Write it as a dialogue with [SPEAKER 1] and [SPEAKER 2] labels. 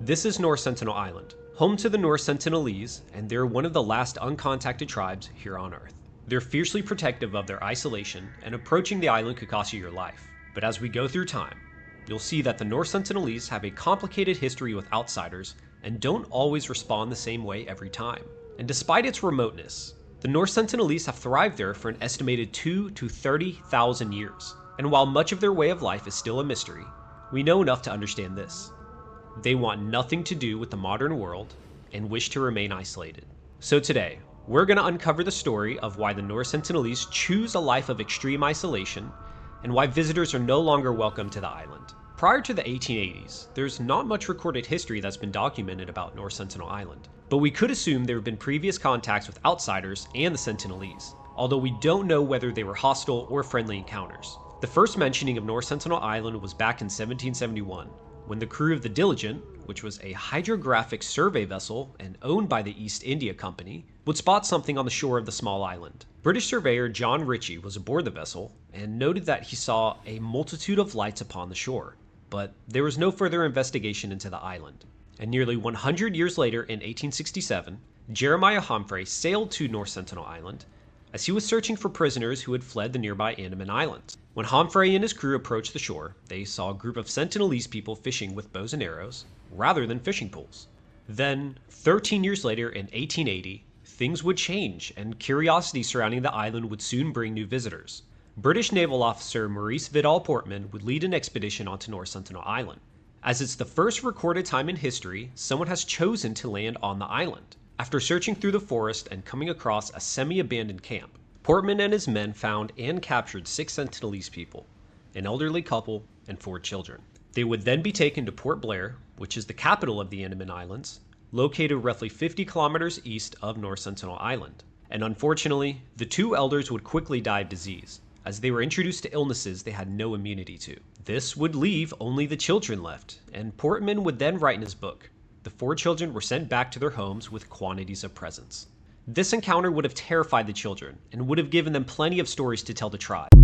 [SPEAKER 1] This is North Sentinel Island, home to the North Sentinelese, and they're one of the last uncontacted tribes here on Earth. They're fiercely protective of their isolation, and approaching the island could cost you your life. But as we go through time, you'll see that the North Sentinelese have a complicated history with outsiders and don't always respond the same way every time. And despite its remoteness, the North Sentinelese have thrived there for an estimated 2,000 to 30,000 years. And while much of their way of life is still a mystery, we know enough to understand this. They want nothing to do with the modern world and wish to remain isolated. So today, we're going to uncover the story of why the North Sentinelese choose a life of extreme isolation and why visitors are no longer welcome to the island. Prior to the 1880s, there's not much recorded history that's been documented about North Sentinel Island, but we could assume there have been previous contacts with outsiders and the Sentinelese, although we don't know whether they were hostile or friendly encounters. The first mentioning of North Sentinel Island was back in 1771, when the crew of the Diligent, which was a hydrographic survey vessel and owned by the East India Company, would spot something on the shore of the small island. British surveyor John Ritchie was aboard the vessel and noted that he saw a multitude of lights upon the shore, but there was no further investigation into the island. And nearly 100 years later, in 1867, Jeremiah Humphrey sailed to North Sentinel Island as he was searching for prisoners who had fled the nearby Andaman Islands. When Humphrey and his crew approached the shore, they saw a group of Sentinelese people fishing with bows and arrows, rather than fishing poles. Then, 13 years later in 1880, things would change, and curiosity surrounding the island would soon bring new visitors. British naval officer Maurice Vidal Portman would lead an expedition onto North Sentinel Island. As it's the first recorded time in history, someone has chosen to land on the island. After searching through the forest and coming across a semi-abandoned camp, Portman and his men found and captured 6 Sentinelese people, an elderly couple, and 4 children. They would then be taken to Port Blair, which is the capital of the Andaman Islands, located roughly 50 kilometers east of North Sentinel Island. And unfortunately, the 2 elders would quickly die of disease, as they were introduced to illnesses they had no immunity to. This would leave only the children left, and Portman would then write in his book, the 4 children were sent back to their homes with quantities of presents. This encounter would have terrified the children and would have given them plenty of stories to tell the tribe.